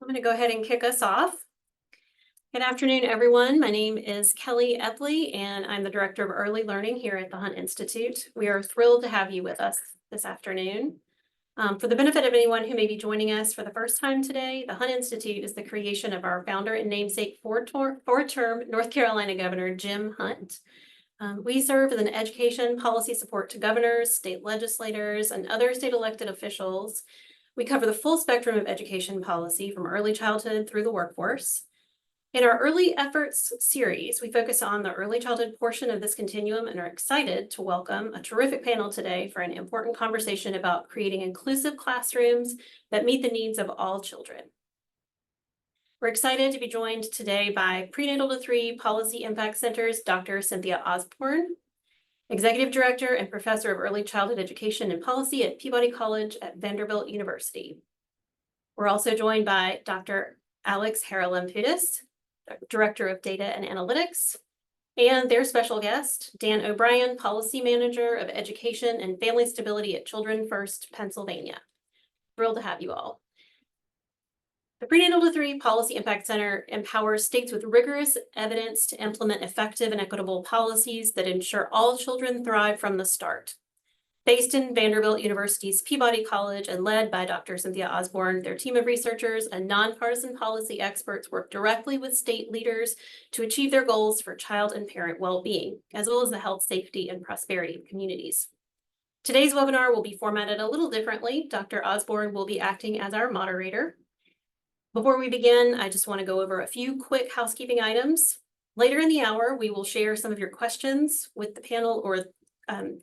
I'm going to go ahead and kick us off. Good afternoon, everyone. My name is Kelly Epley, and I'm the Director of Early Learning here at the Hunt Institute. We are thrilled to have you with us this afternoon. For the benefit of anyone who may be joining us for the first time today, the Hunt Institute is the creation of our founder and namesake four-term North Carolina Governor, Jim Hunt. We serve as an education policy support to governors, state legislators, and other state elected officials. We cover the full spectrum of education policy from early childhood through the workforce. In our Early Efforts series, we focus on the early childhood portion of this continuum and are excited to welcome a terrific panel today for an important conversation about creating inclusive classrooms that meet the needs of all children. We're excited to be joined today by Prenatal to 3 Policy Impact Center's Dr. Cynthia Osborne, Executive Director and Professor of Early Childhood Education and Policy at Peabody College at Vanderbilt University. We're also joined by Dr. Alex Haralambidis, Director of Data and Analytics, and their special guest, Dan O'Brien, Policy Manager of Education and Family Stability at Children First Pennsylvania. Thrilled to have you all. The Prenatal to 3 Policy Impact Center empowers states with rigorous evidence to implement effective and equitable policies that ensure all children thrive from the start. Based in Vanderbilt University's Peabody College and led by Dr. Cynthia Osborne, their team of researchers and nonpartisan policy experts work directly with state leaders to achieve their goals for child and parent well-being, as well as the health, safety, and prosperity of communities. Today's webinar will be formatted a little differently. Dr. Osborne will be acting as our moderator. Before we begin, I just want to go over a few quick housekeeping items. Later in the hour, we will share some of your questions with the panel, or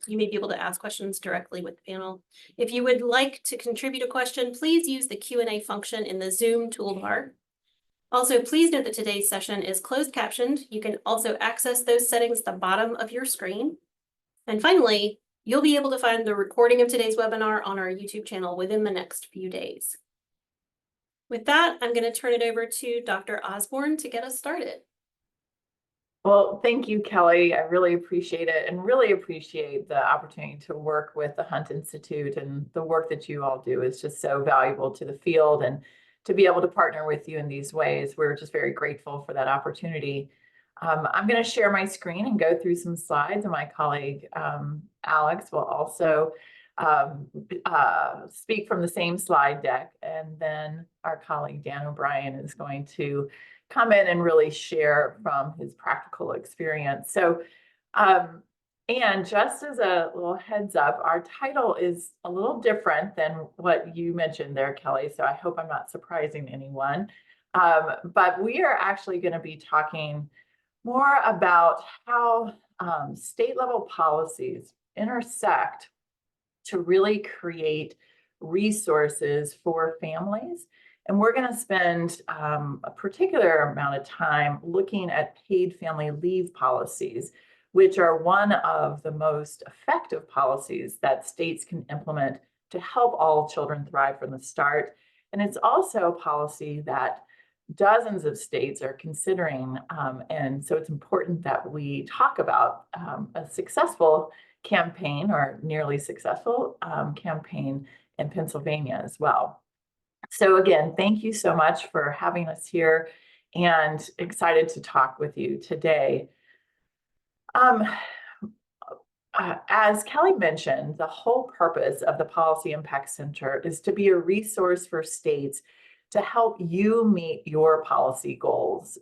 you may be able to ask questions directly with the panel. If you would like to contribute a question, please use the Q&A function in the Zoom toolbar. Also, please note that today's session is closed captioned. You can also access those settings at the bottom of your screen. And finally, you'll be able to find the recording of today's webinar on our YouTube channel within the next few days. With that, I'm going to turn it over to Dr. Osborne to get us started. Well, thank you, Kelly. I really appreciate it and really appreciate the opportunity to work with the Hunt Institute, and the work that you all do is just so valuable to the field, and to be able to partner with you in these ways, we're just very grateful for that opportunity. I'm going to share my screen and go through some slides, and my colleague Alex will also speak from the same slide deck, and then our colleague Dan O'Brien is going to come in and really share from his practical experience. So, and just as a little heads up, our title is a little different than what you mentioned there, Kelly, so I hope I'm not surprising anyone. But we are actually going to be talking more about how state level policies intersect to really create resources for families. And we're going to spend a particular amount of time looking at paid family leave policies, which are one of the most effective policies that states can implement to help all children thrive from the start. And it's also a policy that dozens of states are considering. And so it's important that we talk about a successful campaign, or nearly successful campaign in Pennsylvania as well. So again, thank you so much for having us here, and excited to talk with you today. As Kelly mentioned, the whole purpose of the Policy Impact Center is to be a resource for states to help you meet your policy goals.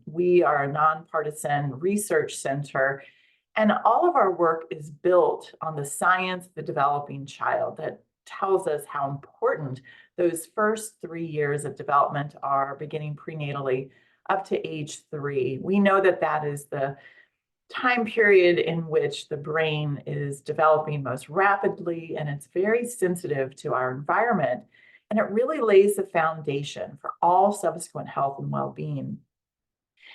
We are a nonpartisan research center, and all of our work is built on the science of the developing child that tells us how important those first 3 years of development are, beginning prenatally up to age 3. We know that that is the time period in which the brain is developing most rapidly, and it's very sensitive to our environment, and it really lays the foundation for all subsequent health and well-being.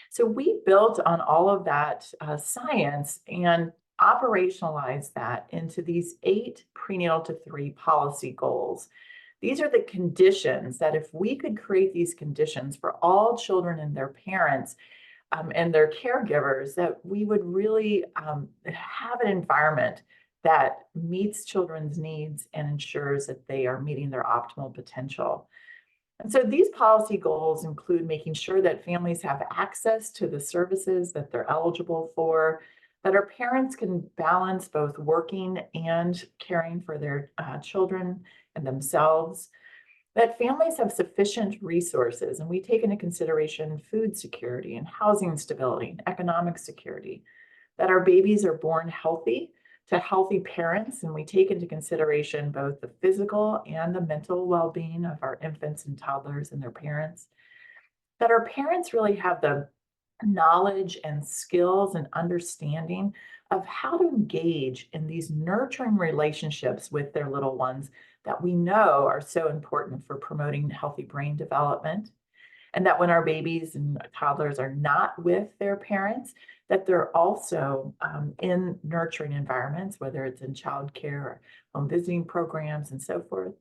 So we built on all of that science and operationalized that into these 8 prenatal to 3 policy goals. These are the conditions that, if we could create these conditions for all children and their parents and their caregivers, that we would really have an environment that meets children's needs and ensures that they are meeting their optimal potential. And so these policy goals include making sure that families have access to the services that they're eligible for, that our parents can balance both working and caring for their children and themselves, that families have sufficient resources, and we take into consideration food security and housing stability and economic security, that our babies are born healthy to healthy parents, and we take into consideration both the physical and the mental well-being of our infants and toddlers and their parents, that our parents really have the knowledge and skills and understanding of how to engage in these nurturing relationships with their little ones that we know are so important for promoting healthy brain development. And that when our babies and toddlers are not with their parents, that they're also in nurturing environments, whether it's in childcare or home visiting programs and so forth.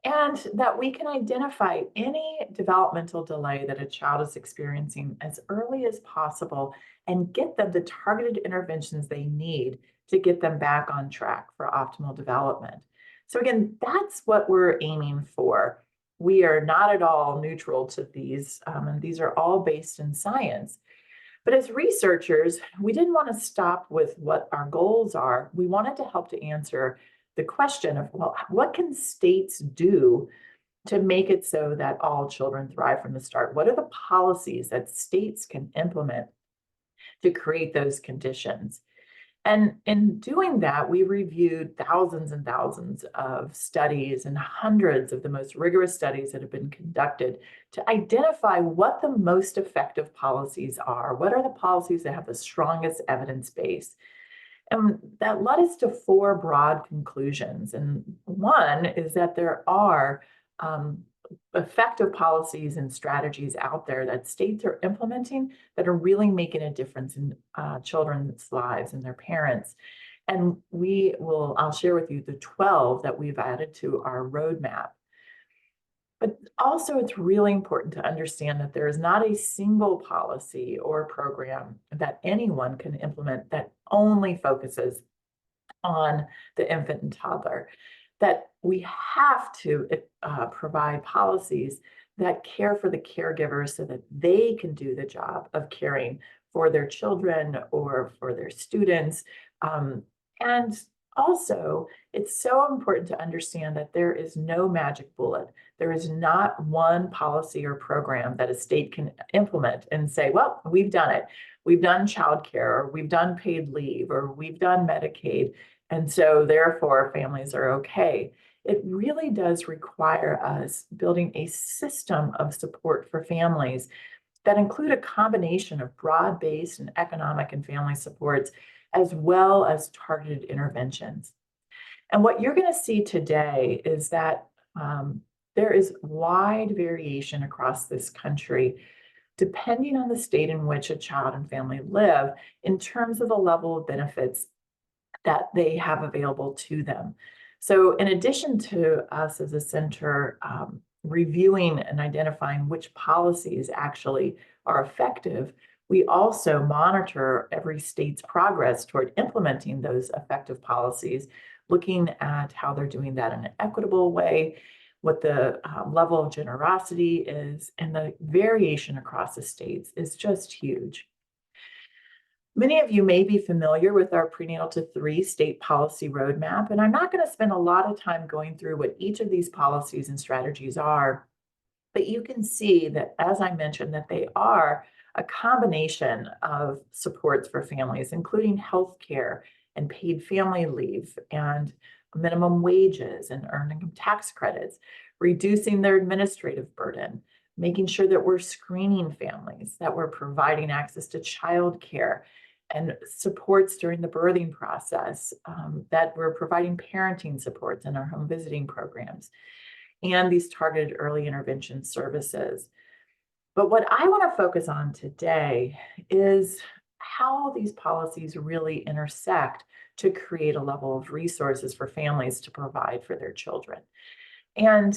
And that we can identify any developmental delay that a child is experiencing as early as possible and get them the targeted interventions they need to get them back on track for optimal development. So again, that's what we're aiming for. We are not at all neutral to these, and these are all based in science. But as researchers, we didn't want to stop with what our goals are. We wanted to help to answer the question of, well, what can states do to make it so that all children thrive from the start? What are the policies that states can implement to create those conditions? And in doing that, we reviewed thousands and thousands of studies and hundreds of the most rigorous studies that have been conducted to identify what the most effective policies are. What are the policies that have the strongest evidence base? And that led us to four broad conclusions. And one is that there are effective policies and strategies out there that states are implementing that are really making a difference in children's lives and their parents. And I'll share with you the 12 that we've added to our roadmap. But also, it's really important to understand that there is not a single policy or program that anyone can implement that only focuses on the infant and toddler, that we have to provide policies that care for the caregivers so that they can do the job of caring for their children or for their students. And also, it's so important to understand that there is no magic bullet. There is not one policy or program that a state can implement and say, well, we've done it. We've done childcare, or we've done paid leave, or we've done Medicaid. And so therefore families are okay. It really does require us building a system of support for families that include a combination of broad-based and economic and family supports, as well as targeted interventions. And what you're going to see today is that there is wide variation across this country, depending on the state in which a child and family live, in terms of the level of benefits that they have available to them. So in addition to us as a center reviewing and identifying which policies actually are effective, we also monitor every state's progress toward implementing those effective policies, looking at how they're doing that in an equitable way, what the level of generosity is, and the variation across the states is just huge. Many of you may be familiar with our prenatal to 3 state policy roadmap, and I'm not going to spend a lot of time going through what each of these policies and strategies are, but you can see that, as I mentioned, that they are a combination of supports for families, including health care and paid family leave and minimum wages and earned income tax credits, reducing their administrative burden, making sure that we're screening families, that we're providing access to childcare and supports during the birthing process, that we're providing parenting supports in our home visiting programs, and these targeted early intervention services. But what I want to focus on today is how these policies really intersect to create a level of resources for families to provide for their children. And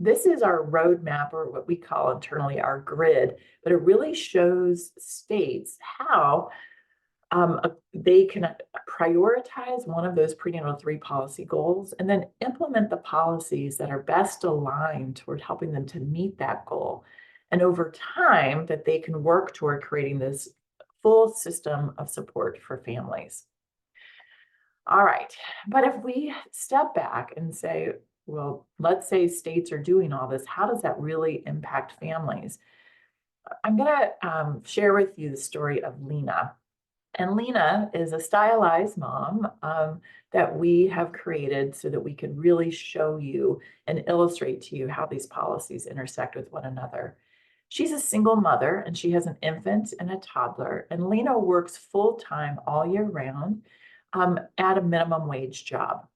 this is our roadmap, or what we call internally our grid, but it really shows states how they can prioritize one of those prenatal 3 policy goals and then implement the policies that are best aligned toward helping them to meet that goal. And over time, that they can work toward creating this full system of support for families. All right, but if we step back and say, well, let's say states are doing all this, how does that really impact families? I'm going to share with you the story of Lena. And Lena is a stylized mom that we have created so that we can really show you and illustrate to you how these policies intersect with one another. She's a single mother and she has an infant and a toddler, and Lena works full-time all year round at a minimum wage job.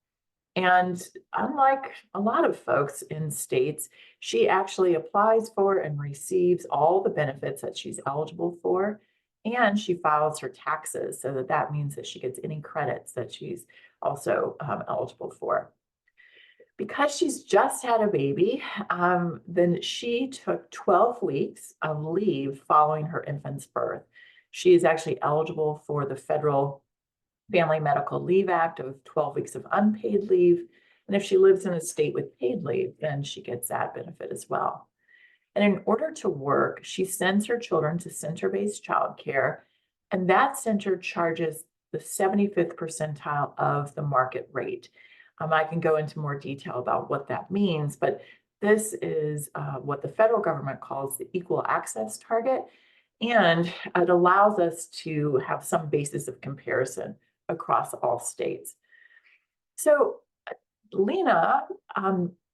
And unlike a lot of folks in states, she actually applies for and receives all the benefits that she's eligible for. And she files her taxes, so that means that she gets any credits that she's also eligible for. Because she's just had a baby, then she took 12 weeks of leave following her infant's birth. She is actually eligible for the federal Family Medical Leave Act of 12 weeks of unpaid leave. And if she lives in a state with paid leave, then she gets that benefit as well. And in order to work, she sends her children to center-based childcare, and that center charges the 75th percentile of the market rate. I can go into more detail about what that means, but this is what the federal government calls the equal access target, and it allows us to have some basis of comparison across all states. So Lena,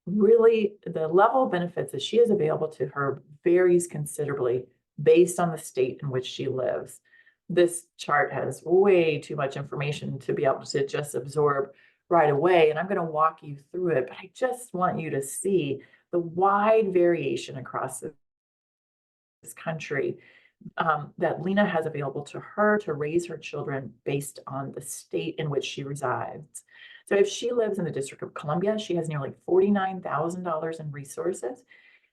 really the level of benefits that she has available to her varies considerably based on the state in which she lives. This chart has way too much information to be able to just absorb right away, and I'm going to walk you through it, but I just want you to see the wide variation across this country that Lena has available to her to raise her children based on the state in which she resides. So if she lives in the District of Columbia, she has nearly $49,000 in resources.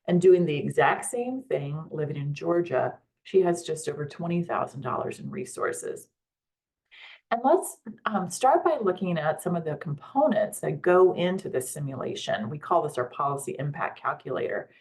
And doing the exact same thing, living in Georgia, she has just over $20,000 in resources. And let's start by looking at some of the components that go into this simulation. We call this our policy impact calculator.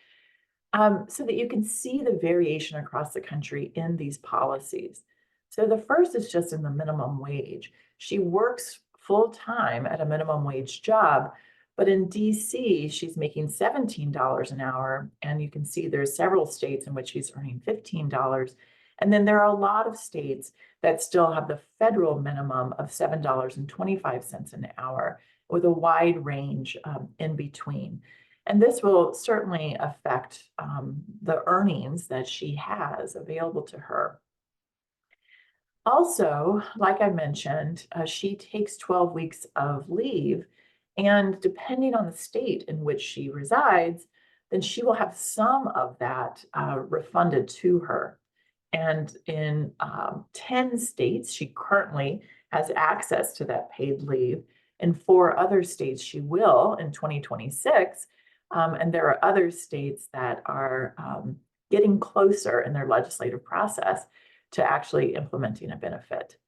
So that you can see the variation across the country in these policies. So the first is just in the minimum wage. She works full-time at a minimum wage job, but in DC, she's making $17 an hour, and you can see there's several states in which she's earning $15. And then there are a lot of states that still have the federal minimum of $7.25 an hour, with a wide range in between. And this will certainly affect the earnings that she has available to her. Also, like I mentioned, she takes 12 weeks of leave, and depending on the state in which she resides, then she will have some of that refunded to her. And in 10 states, she currently has access to that paid leave. In 4 other states, she will in 2026. And there are other states that are getting closer in their legislative process to actually implementing a benefit.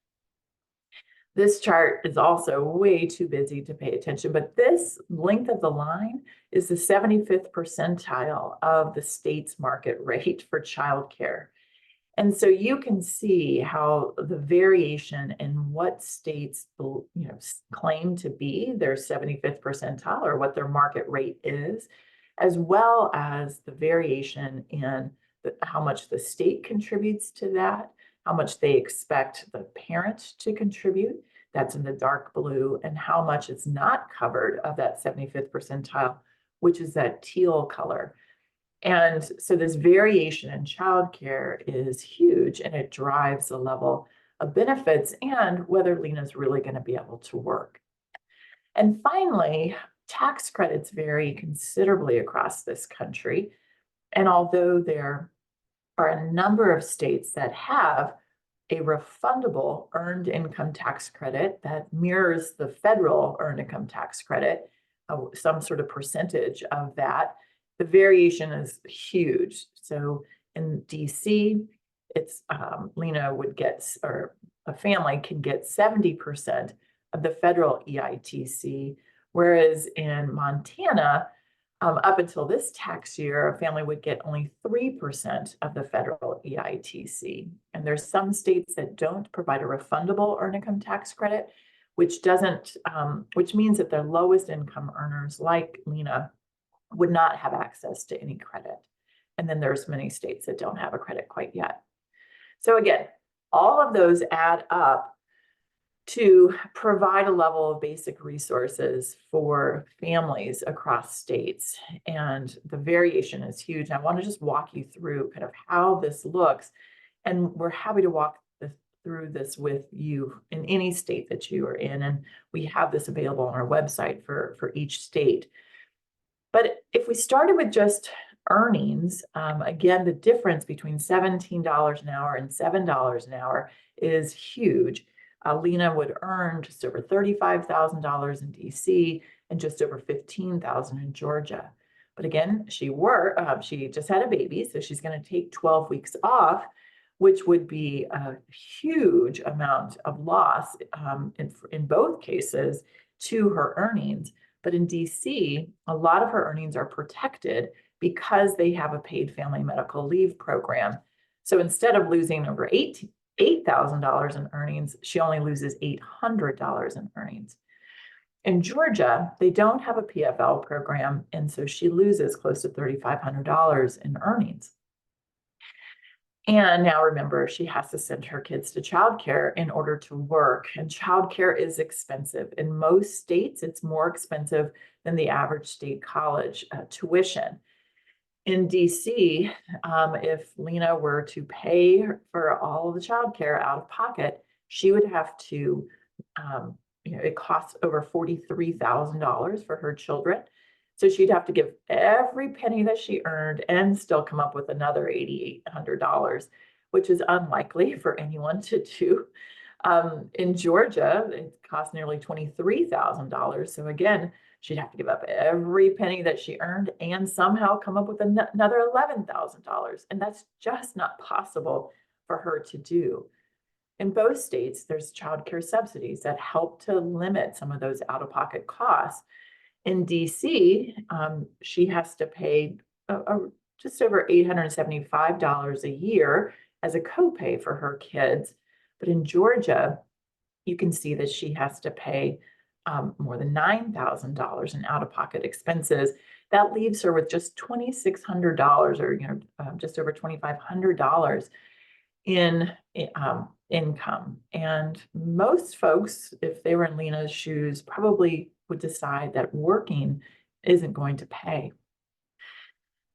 This chart is also way too busy to pay attention, but this length of the line is the 75th percentile of the state's market rate for childcare. And so you can see how the variation in what states claim to be their 75th percentile or what their market rate is, as well as the variation in how much the state contributes to that, how much they expect the parent to contribute, that's in the dark blue, and how much is not covered of that 75th percentile, which is that teal color. And so this variation in childcare is huge, and it drives the level of benefits and whether Lena's really going to be able to work. And finally, tax credits vary considerably across this country. And although there are a number of states that have a refundable earned income tax credit that mirrors the federal earned income tax credit, some sort of percentage of that, the variation is huge. So in DC, it's Lena would get, or a family can get 70% of the federal EITC, whereas in Montana, up until this tax year, a family would get only 3% of the federal EITC. And there's some states that don't provide a refundable earned income tax credit, which doesn't, which means that the lowest income earners like Lena would not have access to any credit. And then there's many states that don't have a credit quite yet. So again, all of those add up to provide a level of basic resources for families across states. And the variation is huge. I want to just walk you through kind of how this looks. And we're happy to walk through this with you in any state that you are in. And we have this available on our website for each state. But if we started with just earnings, again, the difference between $17 an hour and $7 an hour is huge. Lena would earn just over $35,000 in DC and just over $15,000 in Georgia. But again, she just had a baby, so she's going to take 12 weeks off, which would be a huge amount of loss in both cases to her earnings. But in DC, a lot of her earnings are protected because they have a paid family medical leave program. So instead of losing over $8,000 in earnings, she only loses $800 in earnings. In Georgia, they don't have a PFL program, and so she loses close to $3,500 in earnings. And now remember, she has to send her kids to childcare in order to work, and childcare is expensive. In most states, it's more expensive than the average state college tuition. In DC, if Lena were to pay for all of the childcare out of pocket, she would have to, it costs over $43,000 for her children. So she'd have to give every penny that she earned and still come up with another $8,800, which is unlikely for anyone to do. In Georgia, it costs nearly $23,000. So again, she'd have to give up every penny that she earned and somehow come up with another $11,000. And that's just not possible for her to do. In both states, there's childcare subsidies that help to limit some of those out-of-pocket costs. In DC, she has to pay just over $875 a year as a copay for her kids. But in Georgia, you can see that she has to pay more than $9,000 in out-of-pocket expenses. That leaves her with just $2,600 or just over $2,500 in income. And most folks, if they were in Lena's shoes, probably would decide that working isn't going to pay.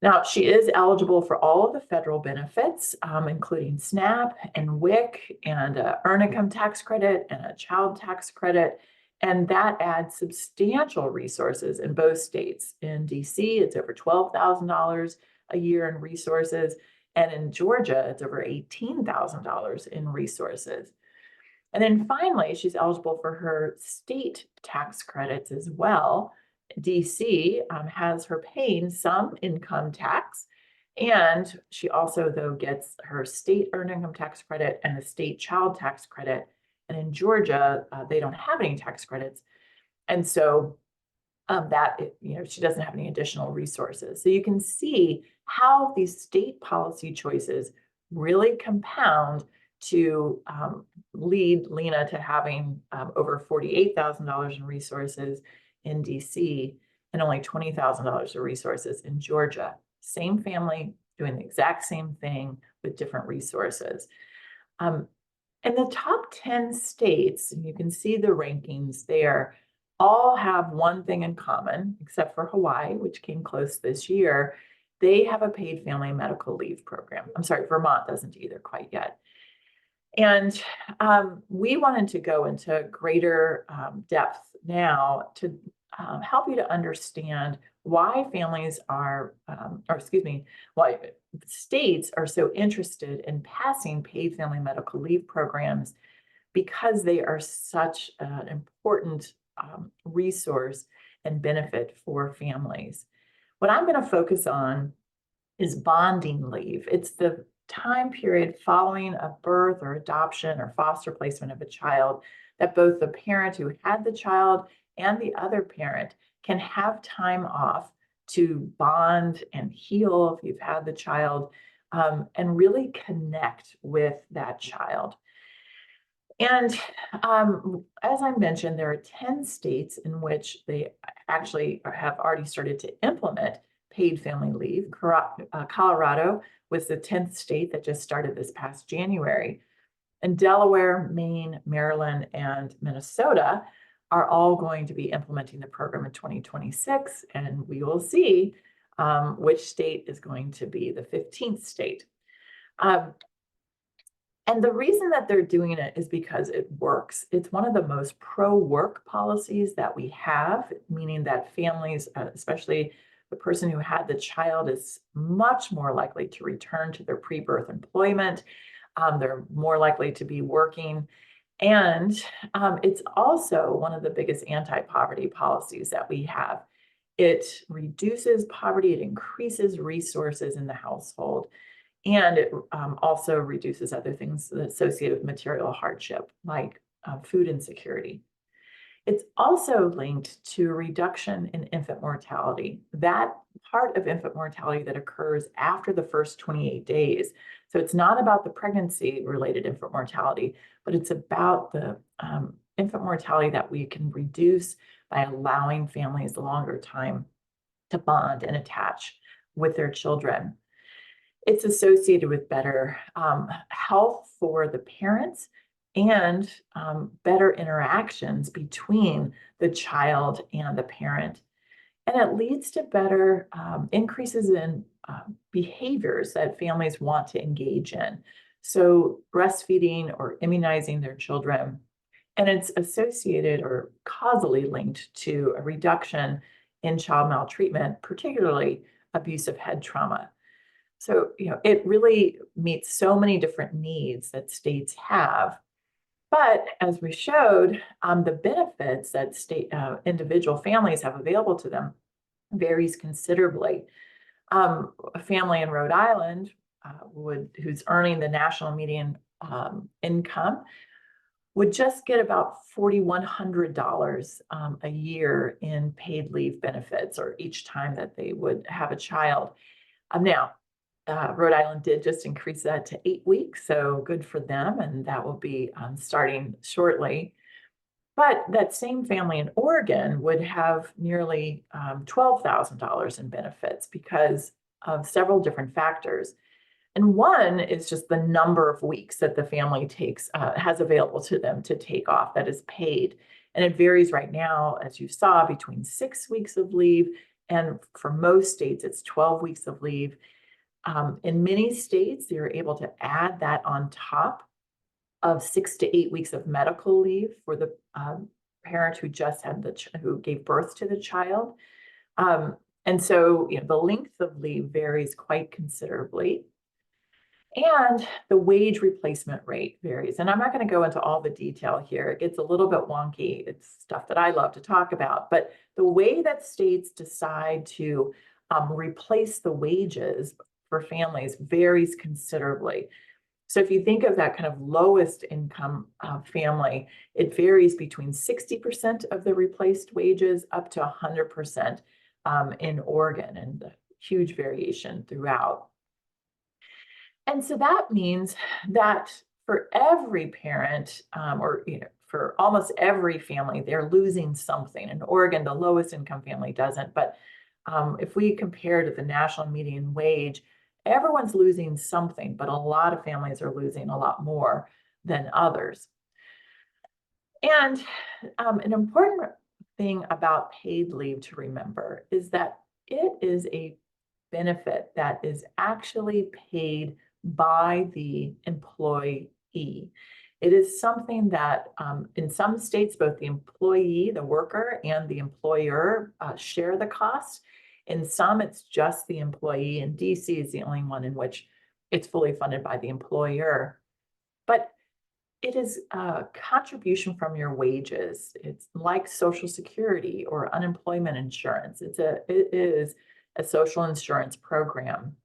Now, she is eligible for all of the federal benefits, including SNAP and WIC and earned income tax credit and a child tax credit. And that adds substantial resources in both states. In DC, it's over $12,000 a year in resources. And in Georgia, it's over $18,000 in resources. And then finally, she's eligible for her state tax credits as well. DC has her paying some income tax, and she also, though, gets her state earned income tax credit and the state child tax credit. And in Georgia, they don't have any tax credits. And so she doesn't have any additional resources. So you can see how these state policy choices really compound to lead Lena to having over $48,000 in resources in DC and only $20,000 of resources in Georgia. Same family doing the exact same thing with different resources. And the top 10 states, and you can see the rankings there, all have one thing in common, except for Hawaii, which came close this year. They have a paid family medical leave program. I'm sorry, Vermont doesn't either quite yet. And we wanted to go into greater depth now to help you to understand why families are, why states are so interested in passing paid family medical leave programs, because they are such an important resource and benefit for families. What I'm going to focus on is bonding leave. It's the time period following a birth or adoption or foster placement of a child that both the parent who had the child and the other parent can have time off to bond and heal if you've had the child, and really connect with that child. And as I mentioned, there are 10 states in which they actually have already started to implement paid family leave. Colorado was the 10th state that just started this past January. And Delaware, Maine, Maryland, and Minnesota are all going to be implementing the program in 2026. And we will see which state is going to be the 15th state. And the reason that they're doing it is because it works. It's one of the most pro-work policies that we have, meaning that families, especially the person who had the child, is much more likely to return to their pre-birth employment. They're more likely to be working. And it's also one of the biggest anti-poverty policies that we have. It reduces poverty, it increases resources in the household. And it also reduces other things associated with material hardship, like food insecurity. It's also linked to a reduction in infant mortality, that part of infant mortality that occurs after the first 28 days. So it's not about the pregnancy-related infant mortality, but it's about the infant mortality that we can reduce by allowing families a longer time to bond and attach with their children. It's associated with better health for the parents and better interactions between the child and the parent. And it leads to better increases in behaviors that families want to engage in. So breastfeeding or immunizing their children. And it's associated or causally linked to a reduction in child maltreatment, particularly abusive head trauma. So, it really meets so many different needs that states have. But as we showed, the benefits that individual families have available to them varies considerably. A family in Rhode Island who's earning the national median income would just get about $4,100 a year in paid leave benefits, or each time that they would have a child. Now, Rhode Island did just increase that to 8 weeks, so good for them, and that will be starting shortly. But that same family in Oregon would have nearly $12,000 in benefits because of several different factors. And one is just the number of weeks that the family has available to them to take off that is paid. And it varies right now, as you saw, between 6 weeks of leave, and for most states, it's 12 weeks of leave. In many states, you're able to add that on top of 6 to 8 weeks of medical leave for the parent who just had who gave birth to the child. And so, the length of leave varies quite considerably. And the wage replacement rate varies. And I'm not going to go into all the detail here. It gets a little bit wonky. It's stuff that I love to talk about. But the way that states decide to replace the wages for families varies considerably. So if you think of that kind of lowest income family, it varies between 60% of the replaced wages up to 100% in Oregon, and the huge variation throughout. And so that means that for every parent, or for almost every family, they're losing something. In Oregon, the lowest income family doesn't, but if we compare to the national median wage, everyone's losing something, but a lot of families are losing a lot more than others. And an important thing about paid leave to remember is that it is a benefit that is actually paid by the employee. It is something that in some states, both the employee, the worker, and the employer share the cost. In some, it's just the employee, and DC is the only one in which it's fully funded by the employer. But it is a contribution from your wages. It's like Social Security or unemployment insurance. It is a social insurance program.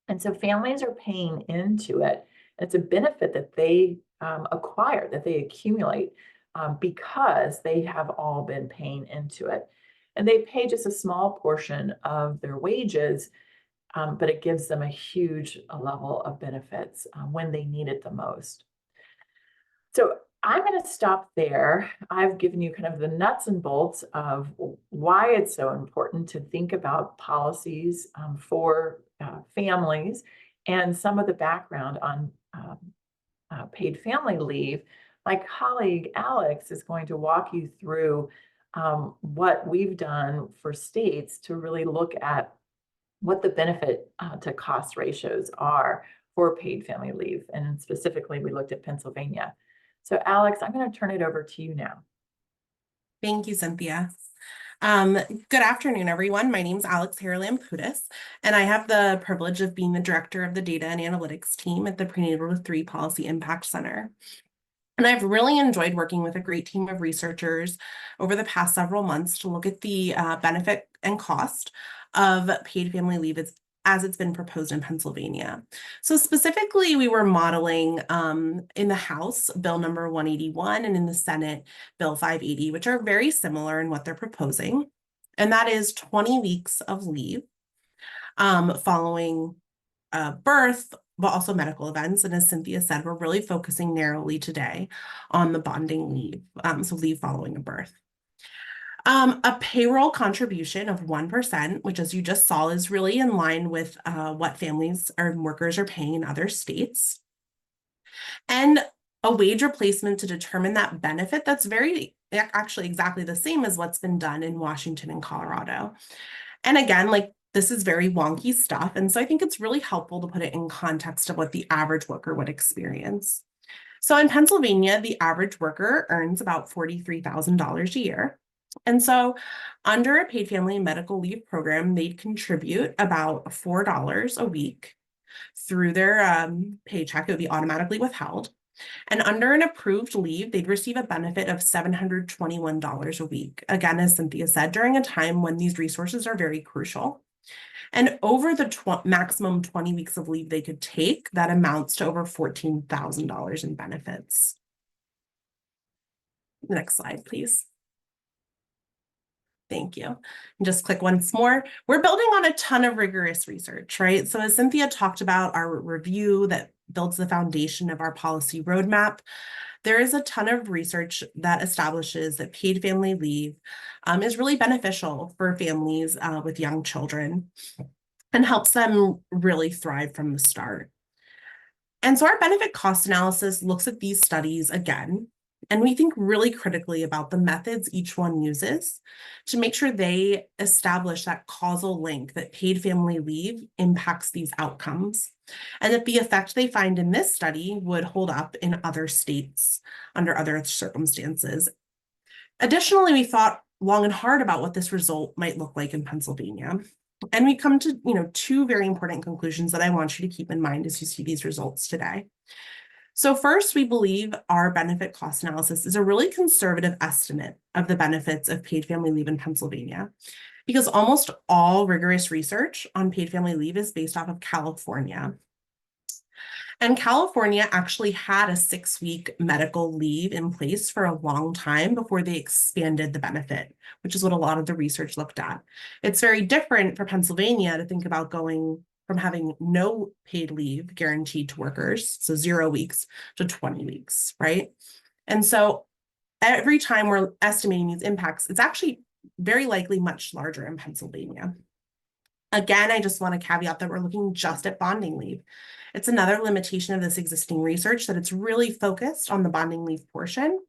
And so families are paying into it. It's a benefit that they acquire, that they accumulate because they have all been paying into it. And they pay just a small portion of their wages, but it gives them a huge level of benefits when they need it the most. So I'm going to stop there. I've given you kind of the nuts and bolts of why it's so important to think about policies for families and some of the background on paid family leave. My colleague Alex is going to walk you through what we've done for states to really look at what the benefit to cost ratios are for paid family leave. And specifically, we looked at Pennsylvania. So Alex, I'm going to turn it over to you now. Thank you, Cynthia. Good afternoon, everyone. My name is Alex Haralamputis, and I have the privilege of being the director of the data and analytics team at the Prenatal to 3 Policy Impact Center. And I've really enjoyed working with a great team of researchers over the past several months to look at the benefit and cost of paid family leave as it's been proposed in Pennsylvania. So specifically, we were modeling in the House, Bill number 181, and in the Senate, Bill 580, which are very similar in what they're proposing. And that is 20 weeks of leave following birth, but also medical events. And as Cynthia said, we're really focusing narrowly today on the bonding leave, so leave following a birth. A payroll contribution of 1%, which as you just saw is really in line with what families or workers are paying in other states. And a wage replacement to determine that benefit that's actually exactly the same as what's been done in Washington and Colorado. And again, this is very wonky stuff. And so I think it's really helpful to put it in context of what the average worker would experience. So in Pennsylvania, the average worker earns about $43,000 a year. And so under a paid family and medical leave program, they'd contribute about $4 a week through their paycheck. It would be automatically withheld. And under an approved leave, they'd receive a benefit of $721 a week. Again, as Cynthia said, during a time when these resources are very crucial. And over the maximum 20 weeks of leave they could take, that amounts to over $14,000 in benefits. Next slide, please. Thank you. And just click once more. We're building on a ton of rigorous research, right? So as Cynthia talked about, our review that builds the foundation of our policy roadmap, there is a ton of research that establishes that paid family leave is really beneficial for families with young children and helps them really thrive from the start. And so our benefit cost analysis looks at these studies again, and we think really critically about the methods each one uses to make sure they establish that causal link that paid family leave impacts these outcomes, and that the effect they find in this study would hold up in other states under other circumstances. Additionally, we thought long and hard about what this result might look like in Pennsylvania. And we come to, two very important conclusions that I want you to keep in mind as you see these results today. So first, we believe our benefit cost analysis is a really conservative estimate of the benefits of paid family leave in Pennsylvania, because almost all rigorous research on paid family leave is based off of California. And California actually had a 6-week medical leave in place for a long time before they expanded the benefit, which is what a lot of the research looked at. It's very different for Pennsylvania to think about going from having no paid leave guaranteed to workers, so 0 weeks, to 20 weeks, right? And so every time we're estimating these impacts, it's actually very likely much larger in Pennsylvania. Again, I just want to caveat that we're looking just at bonding leave. It's another limitation of this existing research that it's really focused on the bonding leave portion.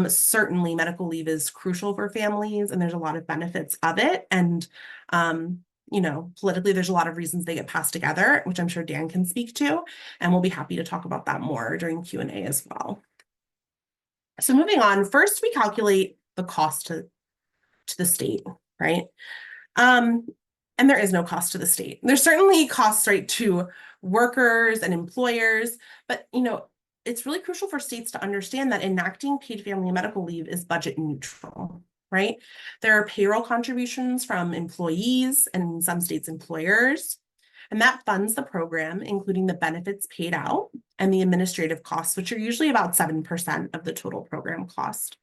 Certainly medical leave is crucial for families and there's a lot of benefits of it. And politically, there's a lot of reasons they get passed together, which I'm sure Dan can speak to, and we'll be happy to talk about that more during Q&A as well. So moving on, first we calculate the cost to the state, right? And there is no cost to the state. There's certainly costs, right, to workers and employers, but it's really crucial for states to understand that enacting paid family and medical leave is budget neutral, right? There are payroll contributions from employees and in some states employers, And that funds the program, including the benefits paid out and the administrative costs, which are usually about 7% of the total program cost.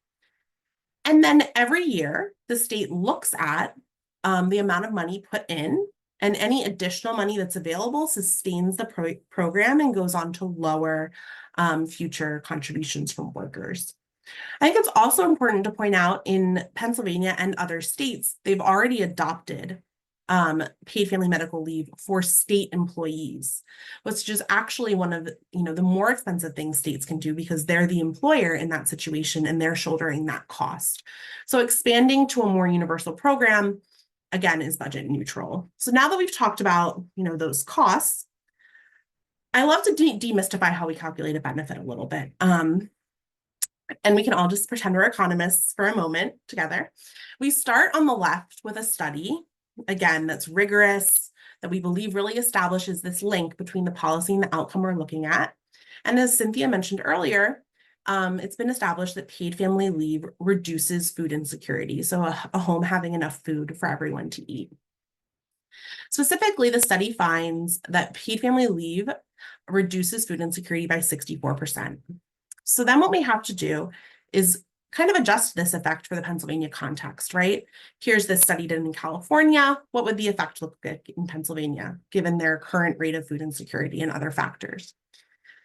And then every year, the state looks at the amount of money put in, and any additional money that's available sustains the program and goes on to lower future contributions from workers. I think it's also important to point out in Pennsylvania and other states, they've already adopted paid family medical leave for state employees, which is actually one of the more expensive things states can do because they're the employer in that situation and they're shouldering that cost. So expanding to a more universal program, again, is budget neutral. So now that we've talked about those costs, I love to demystify how we calculate a benefit a little bit. And we can all just pretend we're economists for a moment together. We start on the left with a study, again, that's rigorous, that we believe really establishes this link between the policy and the outcome we're looking at. And as Cynthia mentioned earlier, it's been established that paid family leave reduces food insecurity. So a home having enough food for everyone to eat. Specifically, the study finds that paid family leave reduces food insecurity by 64%. So then what we have to do is kind of adjust this effect for the Pennsylvania context, right? Here's this study done in California. What would the effect look like in Pennsylvania, given their current rate of food insecurity and other factors?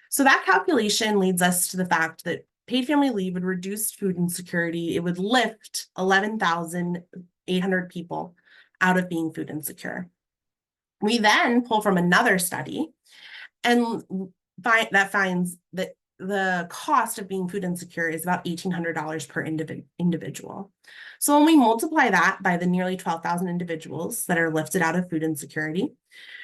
So that calculation leads us to the fact that paid family leave would reduce food insecurity. It would lift 11,800 people out of being food insecure. We then pull from another study and finds that the cost of being food insecure is about $1,800 per individual. So when we multiply that by the nearly 12,000 individuals that are lifted out of food insecurity,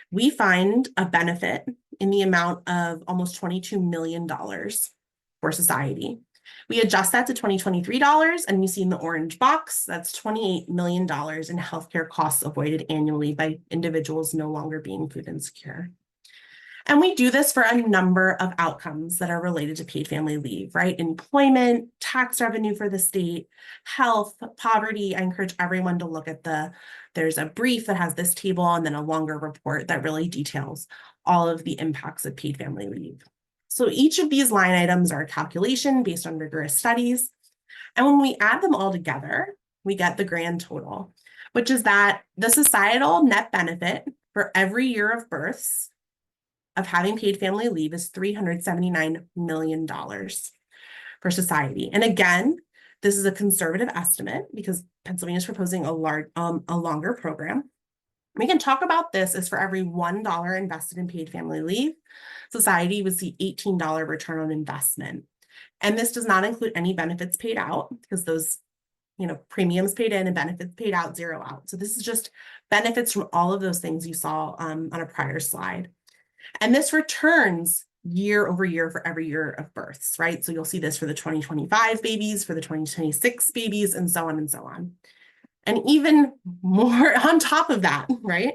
we find a benefit in the amount of almost $22 million for society. We adjust that to 2023 dollars, and you see in the orange box, that's $28 million in healthcare costs avoided annually by individuals no longer being food insecure. And we do this for a number of outcomes that are related to paid family leave, right? Employment, tax revenue for the state, health, poverty. I encourage everyone to look at there's a brief that has this table and then a longer report that really details all of the impacts of paid family leave. So each of these line items are a calculation based on rigorous studies. And when we add them all together, we get the grand total, which is that the societal net benefit for every year of births of having paid family leave is $379 million for society. And again, this is a conservative estimate because Pennsylvania is proposing a longer program. We can talk about this as for every $1 invested in paid family leave, society would see $18 return on investment. And this does not include any benefits paid out because those premiums paid in and benefits paid out zero out. So this is just benefits from all of those things you saw on a prior slide. And this returns year over year for every year of births, right? So you'll see this for the 2025 babies, for the 2026 babies, and so on and so on. And even more on top of that, right?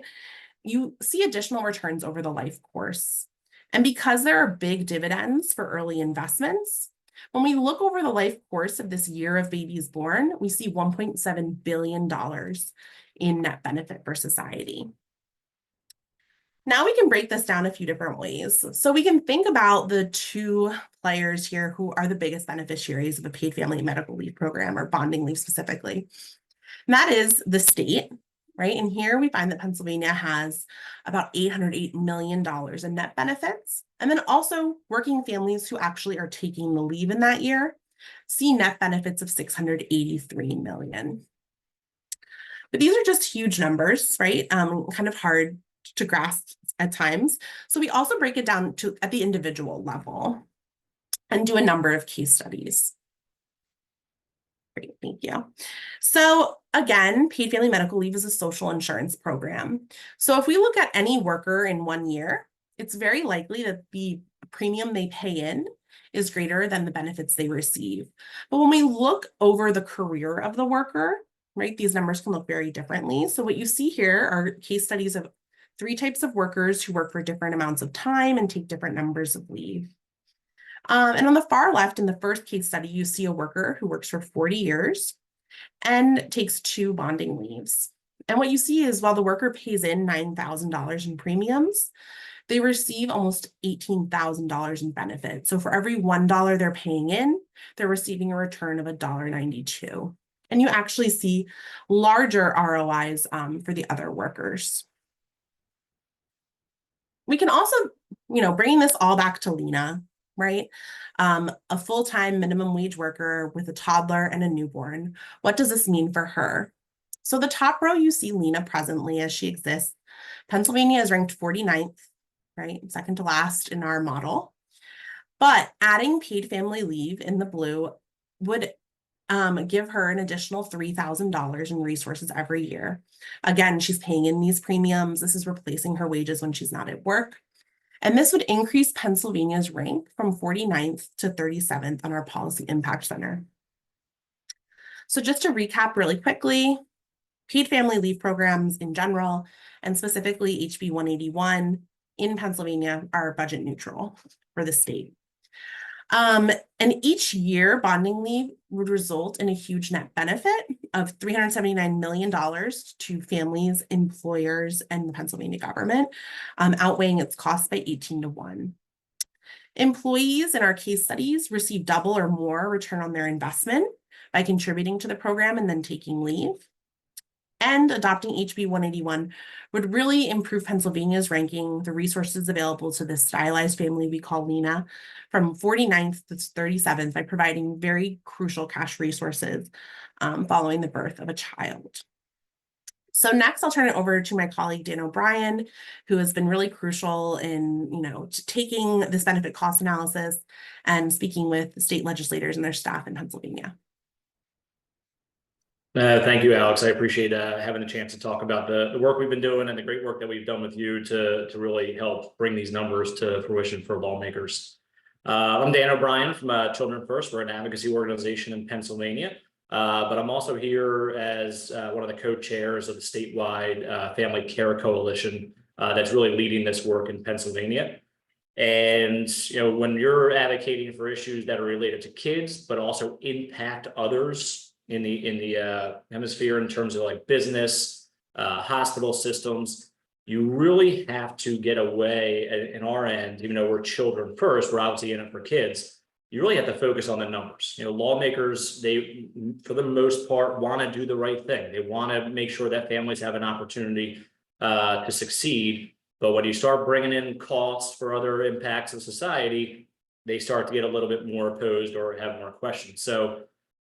You see additional returns over the life course. And because there are big dividends for early investments, when we look over the life course of this year of babies born, we see $1.7 billion in net benefit for society. Now we can break this down a few different ways. So we can think about the two players here who are the biggest beneficiaries of a paid family medical leave program or bonding leave specifically. And that is the state, right? And here we find that Pennsylvania has about $808 million in net benefits. And then also working families who actually are taking the leave in that year see net benefits of $683 million. But these are just huge numbers, right? Kind of hard to grasp at times. So we also break it down to at the individual level and do a number of case studies. Great, thank you. So again, paid family medical leave is a social insurance program. So if we look at any worker in 1 year, it's very likely that the premium they pay in is greater than the benefits they receive. But when we look over the career of the worker, right, these numbers can look very differently. So what you see here are case studies of 3 types of workers who work for different amounts of time and take different numbers of leave. And on the far left, in the first case study, you see a worker who works for 40 years and takes 2 bonding leaves. And what you see is while the worker pays in $9,000 in premiums, they receive almost $18,000 in benefits. So for every $1 they're paying in, they're receiving a return of $1.92. And you actually see larger ROIs for the other workers. We can also, bringing this all back to Lena, right? A full-time minimum wage worker with a toddler and a newborn. What does this mean for her? So the top row, you see Lena presently as she exists. Pennsylvania is ranked 49th, right? Second to last in our model. But adding paid family leave in the blue would give her an additional $3,000 in resources every year. Again, she's paying in these premiums. This is replacing her wages when she's not at work. And this would increase Pennsylvania's rank from 49th to 37th on our Policy Impact Center. So just to recap really quickly, paid family leave programs in general, and specifically HB 181 in Pennsylvania are budget neutral for the state. And each year, bonding leave would result in a huge net benefit of $379 million to families, employers, and the Pennsylvania government, outweighing its cost by 18-1. Employees in our case studies receive double or more return on their investment by contributing to the program and then taking leave. And adopting HB 181 would really improve Pennsylvania's ranking, the resources available to this stylized family we call Lena, from 49th to 37th by providing very crucial cash resources following the birth of a child. So next, I'll turn it over to my colleague, Dan O'Brien, who has been really crucial in, taking this benefit cost analysis and speaking with state legislators and their staff in Pennsylvania. Thank you, Alex. I appreciate having a chance to talk about the work we've been doing and the great work that we've done with you to really help bring these numbers to fruition for lawmakers. I'm Dan O'Brien from Children First. We're an advocacy organization in Pennsylvania, but I'm also here as one of the co-chairs of the statewide Family Care Coalition that's really leading this work in Pennsylvania. And when you're advocating for issues that are related to kids, but also impact others in the hemisphere in terms of like business, hospital systems, you really have to get away in our end, even though we're children first, we're obviously in it for kids. You really have to focus on the numbers. Lawmakers, they, for the most part, want to do the right thing. They want to make sure that families have an opportunity to succeed. But when you start bringing in costs for other impacts of society, they start to get a little bit more opposed or have more questions. So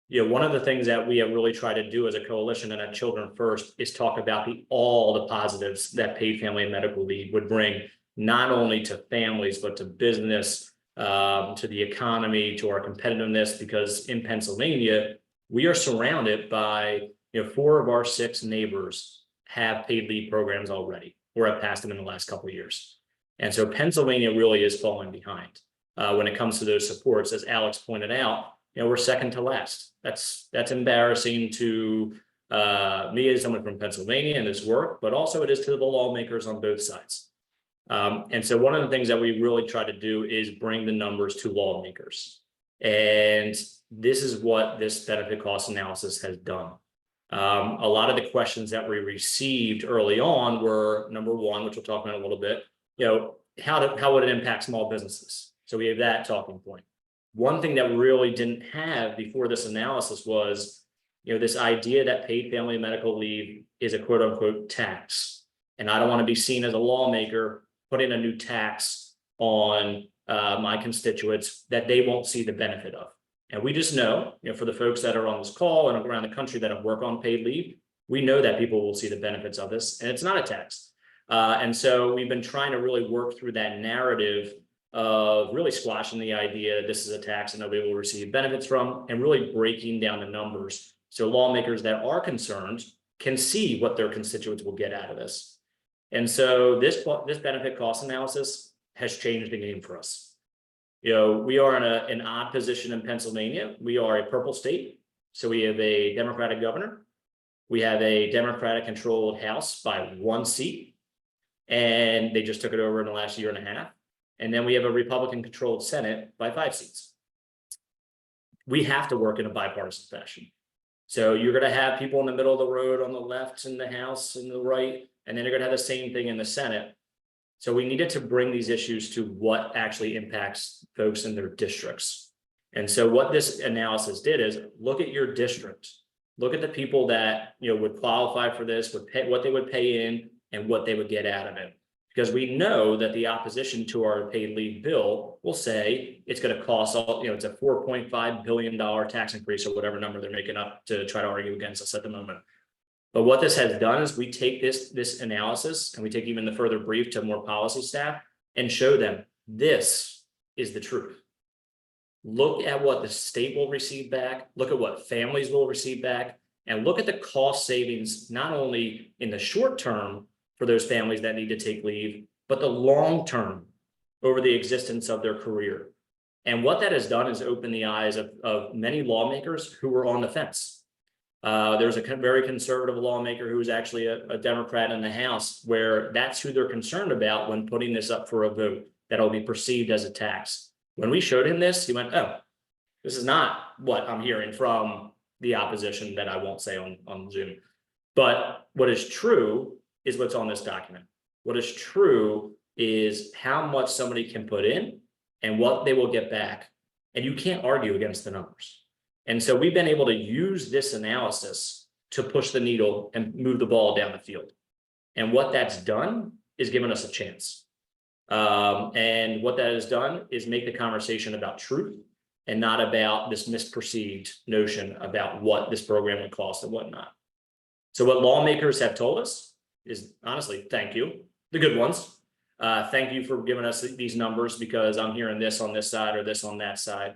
one of the things that we have really tried to do as a coalition and at Children First is talk about all the positives that paid family and medical leave would bring, not only to families, but to business, to the economy, to our competitiveness, because in Pennsylvania, we are surrounded by, 4 of our 6 neighbors have paid leave programs already, or have passed them in the last couple of years. And so Pennsylvania really is falling behind when it comes to those supports. As Alex pointed out, we're second to last. That's embarrassing to me as someone from Pennsylvania and this work, but also it is to the lawmakers on both sides. And so one of the things that we really try to do is bring the numbers to lawmakers. And this is what this benefit cost analysis has done. A lot of the questions that we received early on were, number one, which we'll talk about in a little bit, how would it impact small businesses? So we have that talking point. One thing that we really didn't have before this analysis was, this idea that paid family and medical leave is a quote unquote tax. And I don't want to be seen as a lawmaker putting a new tax on my constituents that they won't see the benefit of. And we just know, for the folks that are on this call and around the country that have worked on paid leave, we know that people will see the benefits of this, and it's not a tax. And so we've been trying to really work through that narrative of really squashing the idea that this is a tax and nobody will receive benefits from, and really breaking down the numbers so lawmakers that are concerned can see what their constituents will get out of this. And so this benefit cost analysis has changed the game for us. We are in an odd position in Pennsylvania. We are a purple state, so we have a Democratic governor. We have a Democratic controlled House by 1 seat, and they just took it over in the last year and a half. And then we have a Republican controlled Senate by 5 seats. We have to work in a bipartisan fashion. So you're gonna have people in the middle of the road on the left in the House and the right, and then you're gonna have the same thing in the Senate. So we needed to bring these issues to what actually impacts folks in their districts. And so what this analysis did is look at your district, look at the people that, would qualify for this, would pay, what they would pay in and what they would get out of it. Because we know that the opposition to our paid leave bill will say it's going to cost all, it's a $4.5 billion tax increase or whatever number they're making up to try to argue against us at the moment. But what this has done is we take this analysis and we take even the further brief to more policy staff and show them this is the truth. Look at what the state will receive back, look at what families will receive back, and look at the cost savings, not only in the short term for those families that need to take leave, but the long term over the existence of their career. And what that has done is open the eyes of many lawmakers who were on the fence. There's a very conservative lawmaker who was actually a Democrat in the House, where that's who they're concerned about when putting this up for a vote, that'll be perceived as a tax. When we showed him this, he went, oh, this is not what I'm hearing from the opposition that I won't say on Zoom. But what is true is what's on this document. What is true is how much somebody can put in and what they will get back. And you can't argue against the numbers. And so we've been able to use this analysis to push the needle and move the ball down the field. And what that's done is given us a chance. And what that has done is make the conversation about truth and not about this misperceived notion about what this program would cost and whatnot. So what lawmakers have told us is, honestly, thank you, the good ones. Thank you for giving us these numbers, because I'm hearing this on this side or this on that side.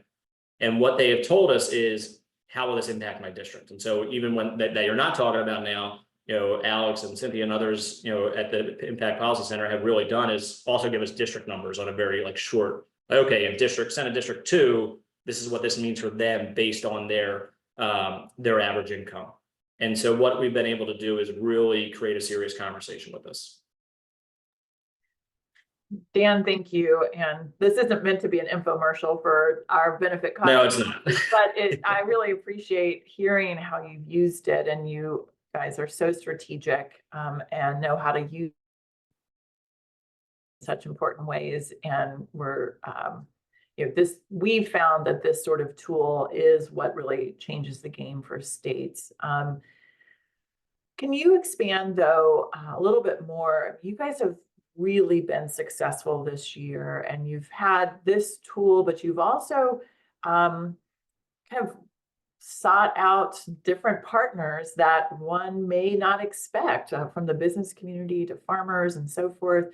And what they have told us is, how will this impact my district? And so even when that you're not talking about now, Alex and Cynthia and others, at the Impact Policy Center have really done is also give us district numbers on a very short, okay, in Senate District 2, this is what this means for them based on their average income. And so what we've been able to do is really create a serious conversation with this. Dan, thank you. And this isn't meant to be an infomercial for our benefit. No, it's not. But I really appreciate hearing how you've used it, and you guys are so strategic and know how to use such important ways. And we're, we've found that this sort of tool is what really changes the game for states. Can you expand though a little bit more? You guys have really been successful this year, and you've had this tool, but you've also kind of sought out different partners that one may not expect, from the business community to farmers and so forth.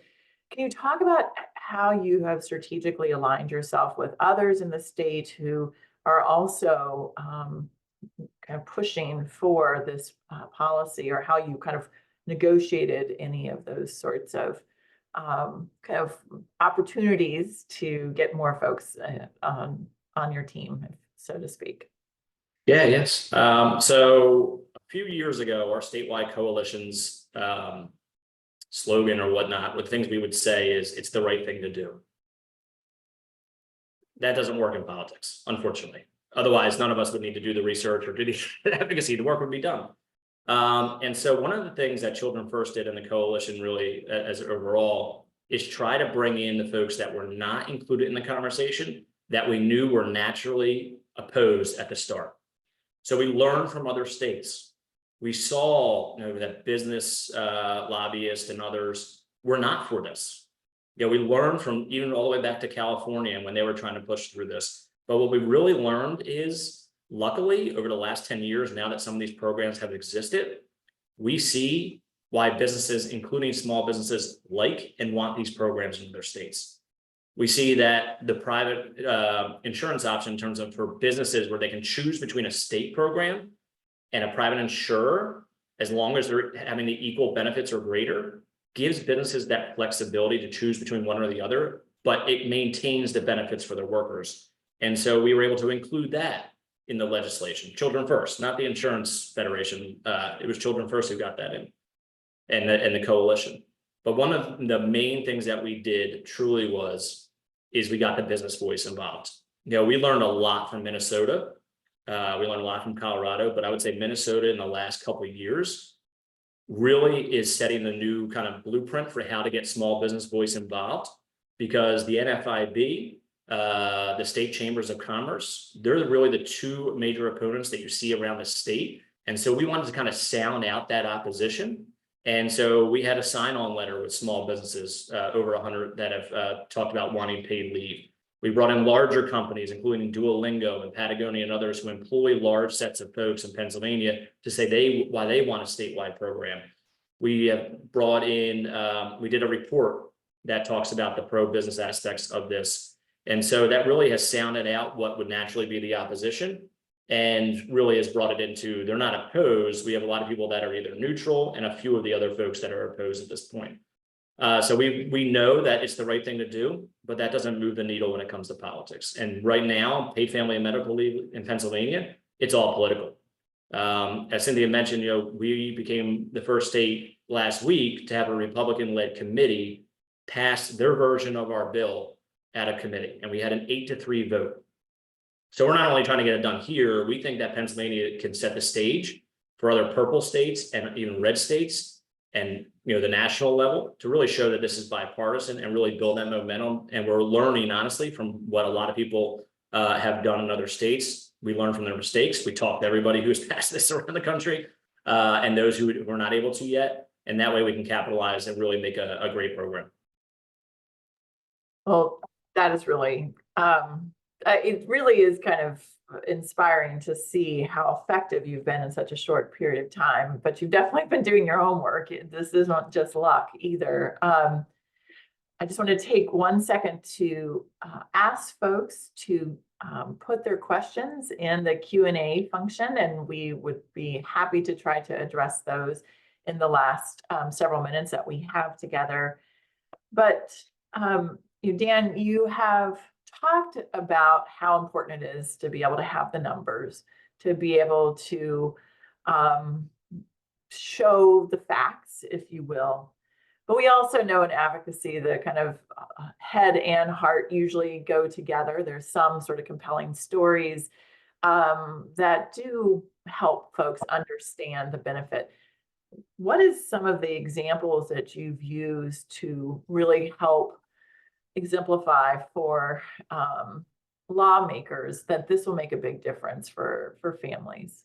Can you talk about how you have strategically aligned yourself with others in the state who are also kind of pushing for this policy, or how you kind of negotiated any of those sorts of kind of opportunities to get more folks on your team, so to speak? Yes. So a few years ago, our statewide coalition's slogan or whatnot, with things we would say is, it's the right thing to do. That doesn't work in politics, unfortunately. Otherwise, none of us would need to do the research or do the advocacy. The work would be done. And so one of the things that Children First did in the coalition, really, as overall, is try to bring in the folks that were not included in the conversation, that we knew were naturally opposed at the start. So we learned from other states. We saw, that business lobbyists and others were not for this. We learned from even all the way back to California when they were trying to push through this. But what we really learned is, luckily, over the last 10 years, now that some of these programs have existed, we see why businesses, including small businesses, like and want these programs in their states. We see that the private insurance option, in terms of for businesses where they can choose between a state program and a private insurer, as long as they're having the equal benefits or greater, gives businesses that flexibility to choose between one or the other, but it maintains the benefits for their workers. And so we were able to include that in the legislation. Children First, not the Insurance Federation. It was Children First who got that in, and the coalition. But one of the main things that we did truly is we got the business voice involved. We learned a lot from Minnesota We learned a lot from Colorado, but I would say Minnesota in the last couple of years really is setting the new kind of blueprint for how to get small business voice involved, because the NFIB, the state chambers of commerce, they're really the two major opponents that you see around the state. And so we wanted to kind of sound out that opposition. And so we had a sign-on letter with small businesses, over 100 that have talked about wanting paid leave. We brought in larger companies, including Duolingo and Patagonia and others, who employ large sets of folks in Pennsylvania to say why they want a statewide program. We have brought in, we did a report that talks about the pro-business aspects of this. And so that really has sounded out what would naturally be the opposition, and really has brought it into, they're not opposed. We have a lot of people that are either neutral and a few of the other folks that are opposed at this point. So we know that it's the right thing to do, but that doesn't move the needle when it comes to politics. And right now, paid family and medical leave in Pennsylvania, it's all political. As Cynthia mentioned, we became the first state last week to have a Republican-led committee pass their version of our bill at a committee, and we had an 8-3 vote. So we're not only trying to get it done here, we think that Pennsylvania can set the stage for other purple states and even red states, and the national level, to really show that this is bipartisan and really build that momentum. And we're learning, honestly, from what a lot of people have done in other states. We learn from their mistakes. We talk to everybody who's passed this around the country, and those who were not able to yet. And that way we can capitalize and really make a great program. Well, that is really, it really is kind of inspiring to see how effective you've been in such a short period of time, but you've definitely been doing your homework. This isn't just luck either. I just want to take 1 second to ask folks to put their questions in the Q&A function, and we would be happy to try to address those in the last several minutes that we have together. But Dan, you have talked about how important it is to be able to have the numbers, to be able to show the facts, if you will. But we also know in advocacy, the kind of head and heart usually go together. There's some sort of compelling stories that do help folks understand the benefit. What is some of the examples that you've used to really help exemplify for lawmakers that this will make a big difference for families?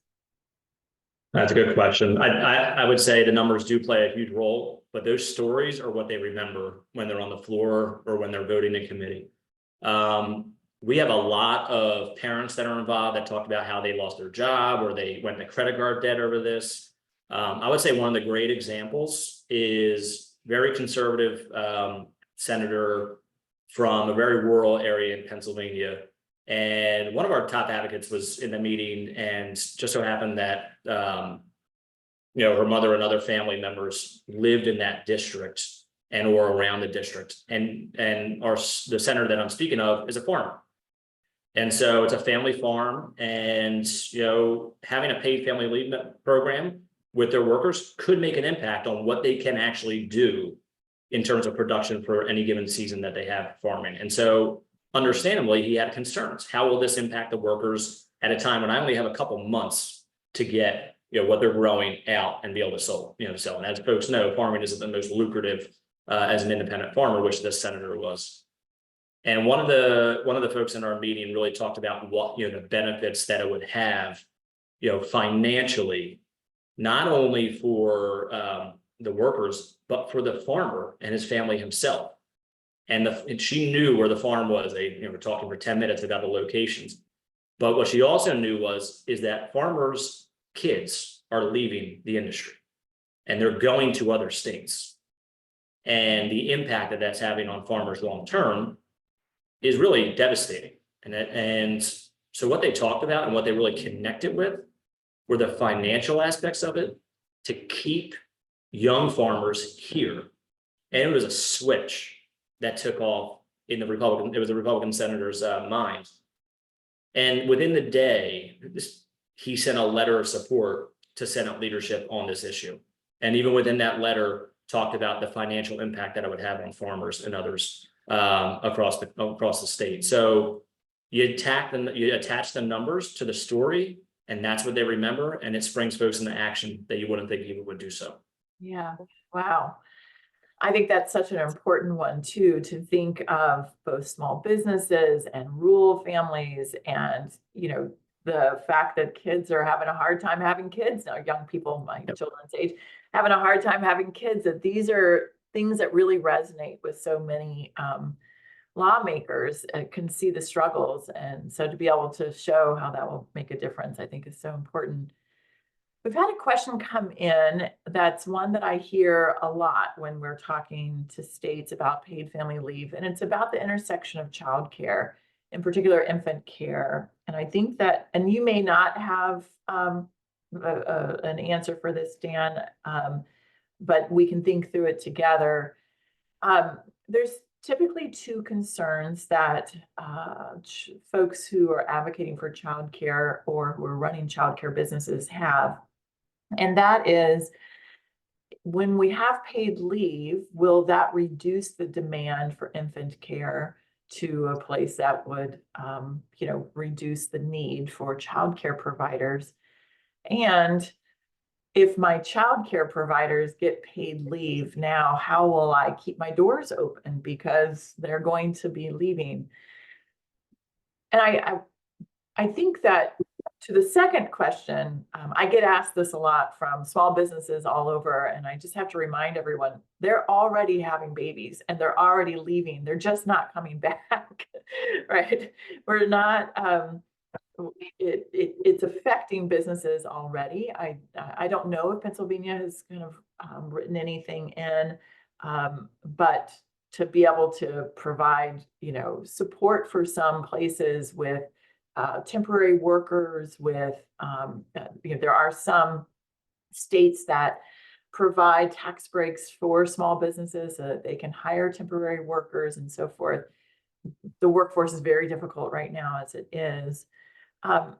That's a good question. I would say the numbers do play a huge role, but those stories are what they remember when they're on the floor or when they're voting in committee. We have a lot of parents that are involved that talk about how they lost their job or they went into credit card debt over this. I would say one of the great examples is very conservative senator from a very rural area in Pennsylvania. And one of our top advocates was in the meeting, and just so happened that, her mother and other family members lived in that district and or around the district. And the senator that I'm speaking of is a farmer. And so it's a family farm, and, having a paid family leave program with their workers could make an impact on what they can actually do in terms of production for any given season that they have farming. And so understandably, he had concerns. How will this impact the workers at a time when I only have a couple months to get, what they're growing out and be able to sell? And as folks know, farming isn't the most lucrative as an independent farmer, which this senator was. And one of the folks in our meeting really talked about what, the benefits that it would have, financially, not only for the workers, but for the farmer and his family himself. And she knew where the farm was. They were talking for 10 minutes about the locations. But what she also knew is that farmers' kids are leaving the industry and they're going to other states. And the impact that that's having on farmers long term is really devastating. And so what they talked about and what they really connected with were the financial aspects of it to keep young farmers here. And it was a switch that took off in the Republican senator's mind. And within the day, he sent a letter of support to Senate leadership on this issue. And even within that letter, talked about the financial impact that it would have on farmers and others across the state. So, You attach the numbers to the story, and that's what they remember, and it springs folks into action that you wouldn't think even would do so. Yeah, wow. I think that's such an important one too, to think of both small businesses and rural families and, the fact that kids are having a hard time having kids now, young people, my children's age, having a hard time having kids, that these are things that really resonate with so many lawmakers, can see the struggles. And so to be able to show how that will make a difference, I think is so important. We've had a question come in that's one that I hear a lot when we're talking to states about paid family leave, and it's about the intersection of childcare, in particular infant care. And I think that, and you may not have an answer for this, Dan, but we can think through it together. There's typically two concerns that folks who are advocating for childcare or who are running childcare businesses have. And that is, when we have paid leave, will that reduce the demand for infant care to a place that would, reduce the need for childcare providers? And if my childcare providers get paid leave now, how will I keep my doors open because they're going to be leaving? And I think that to the second question, I get asked this a lot from small businesses all over, and I just have to remind everyone, they're already having babies and they're already leaving. They're just not coming back, right? We're not, it's affecting businesses already. I don't know if Pennsylvania has kind of written anything in, but to be able to provide, support for some places with temporary workers, with, there are some states that provide tax breaks for small businesses so that they can hire temporary workers and so forth. The workforce is very difficult right now as it is. And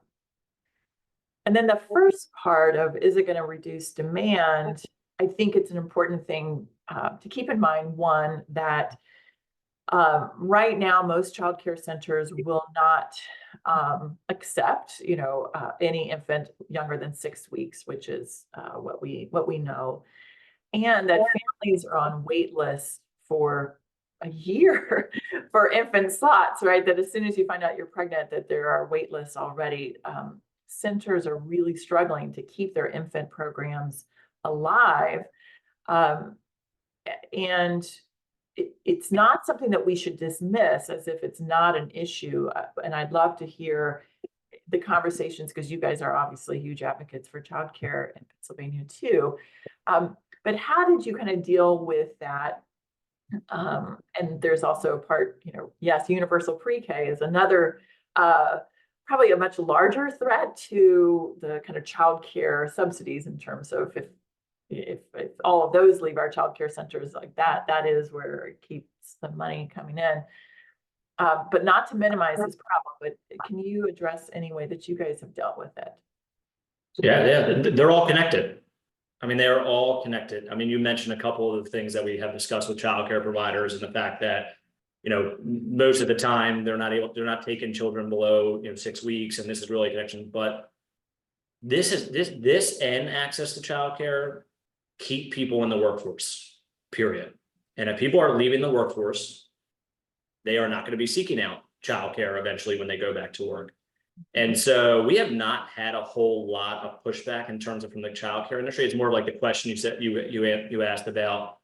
then the first part of, is it going to reduce demand? I think it's an important thing to keep in mind. One, that right now, most childcare centers will not accept, any infant younger than 6 weeks, which is what we know, and that families are on wait lists for a year for infant slots, right? That as soon as you find out you're pregnant, that there are wait lists already. Centers are really struggling to keep their infant programs alive, and it's not something that we should dismiss as if it's not an issue. And I'd love to hear the conversations, because you guys are obviously huge advocates for childcare in Pennsylvania too. But how did you kind of deal with that? And there's also a part, yes, universal pre-K is another, probably a much larger threat to the kind of childcare subsidies, in terms of if all of those leave our childcare centers like that, that is where it keeps the money coming in. But not to minimize this problem, but can you address any way that you guys have dealt with it? Yeah, they're all connected. I mean, they're all connected. I mean, you mentioned a couple of the things that we have discussed with childcare providers, and the fact that, most of the time they're not taking children below, 6 weeks, and this is really a connection. But this and access to childcare keep people in the workforce, period. And if people are leaving the workforce, they are not going to be seeking out childcare eventually when they go back to work. And so we have not had a whole lot of pushback in terms of from the childcare industry. It's more like the question you said you asked about,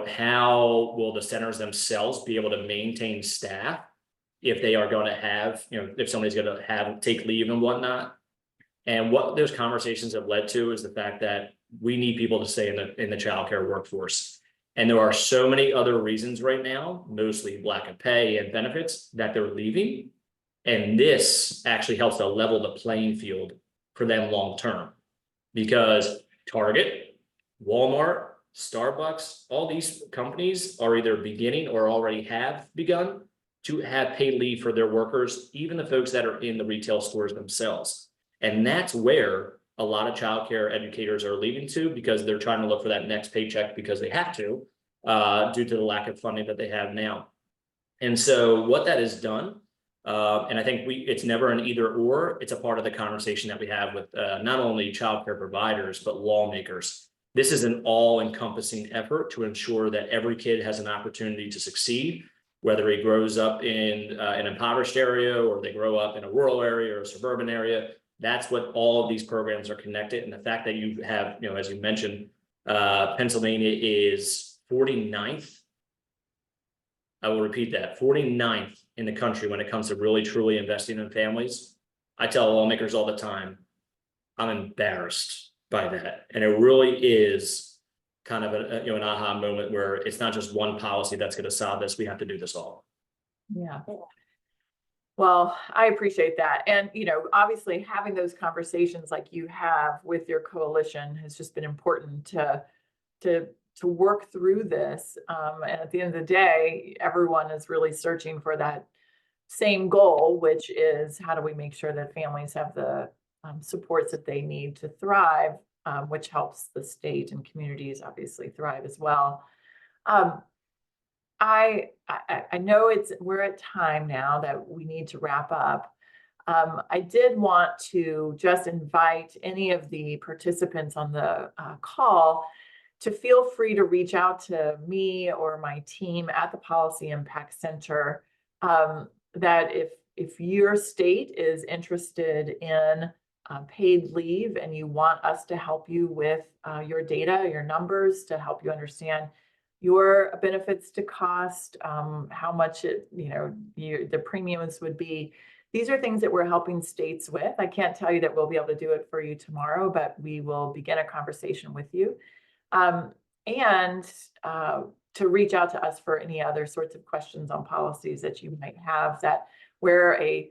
how will the centers themselves be able to maintain staff if they are going to have, if somebody's going to take leave and whatnot. And what those conversations have led to is the fact that we need people to stay in the childcare workforce. And there are so many other reasons right now, mostly lack of pay and benefits, that they're leaving. And this actually helps to level the playing field for them long term, because Target, Walmart, Starbucks, all these companies are either beginning or already have begun to have paid leave for their workers, even the folks that are in the retail stores themselves. And that's where a lot of childcare educators are leaving to, because they're trying to look for that next paycheck because they have to, due to the lack of funding that they have now. And so what that has done And I think it's never an either or, it's a part of the conversation that we have with not only childcare providers, but lawmakers. This is an all-encompassing effort to ensure that every kid has an opportunity to succeed, whether he grows up in an impoverished area or they grow up in a rural area or a suburban area. That's what all of these programs are connected. And the fact that you have, as you mentioned, Pennsylvania is 49th. I will repeat that, 49th in the country when it comes to really truly investing in families. I tell lawmakers all the time, I'm embarrassed by that. And it really is kind of an aha moment where it's not just one policy that's going to solve this. We have to do this all. Yeah. Well, I appreciate that. And, obviously having those conversations like you have with your coalition has just been important to work through this. And at the end of the day, everyone is really searching for that same goal, which is how do we make sure that families have the supports that they need to thrive, which helps the state and communities obviously thrive as well. I know we're at time now that we need to wrap up. I did want to just invite any of the participants on the call to feel free to reach out to me or my team at the Policy Impact Center. That if your state is interested in paid leave and you want us to help you with your data, your numbers, to help you understand your benefits to cost, how much the premiums would be. These are things that we're helping states with. I can't tell you that we'll be able to do it for you tomorrow, but we will begin a conversation with you. And to reach out to us for any other sorts of questions on policies that you might have, that where a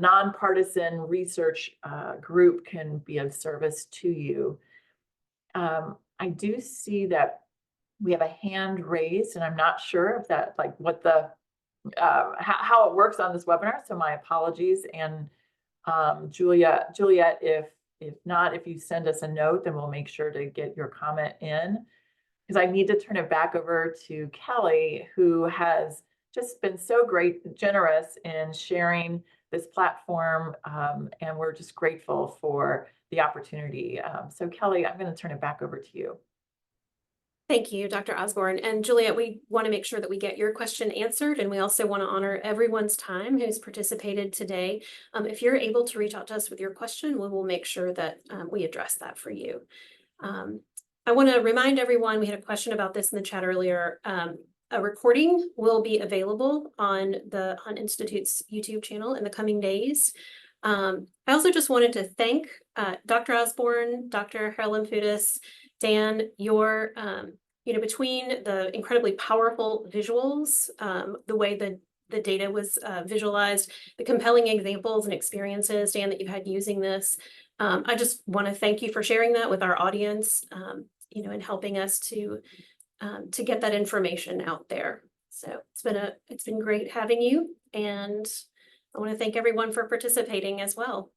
nonpartisan research group can be of service to you. I do see that we have a hand raised, and I'm not sure if that, what the how it works on this webinar. So my apologies. And Juliet, if not, if you send us a note, then we'll make sure to get your comment in, because I need to turn it back over to Kelly, who has just been so generous in sharing this platform. And we're just grateful for the opportunity. So Kelly, I'm going to turn it back over to you. Thank you, Dr. Osborne. And Juliet, we want to make sure that we get your question answered, and we also want to honor everyone's time who's participated today. If you're able to reach out to us with your question, we will make sure that we address that for you. I want to remind everyone, we had a question about this in the chat earlier. A recording will be available on the Hunt Institute's YouTube channel in the coming days. I also just wanted to thank Dr. Osborne, Dr. Haralamboudas, Dan, your, between the incredibly powerful visuals, the way the data was visualized, the compelling examples and experiences, Dan, that you've had using this. I just want to thank you for sharing that with our audience, and helping us to get that information out there. So it's been great having you, and I want to thank everyone for participating as well.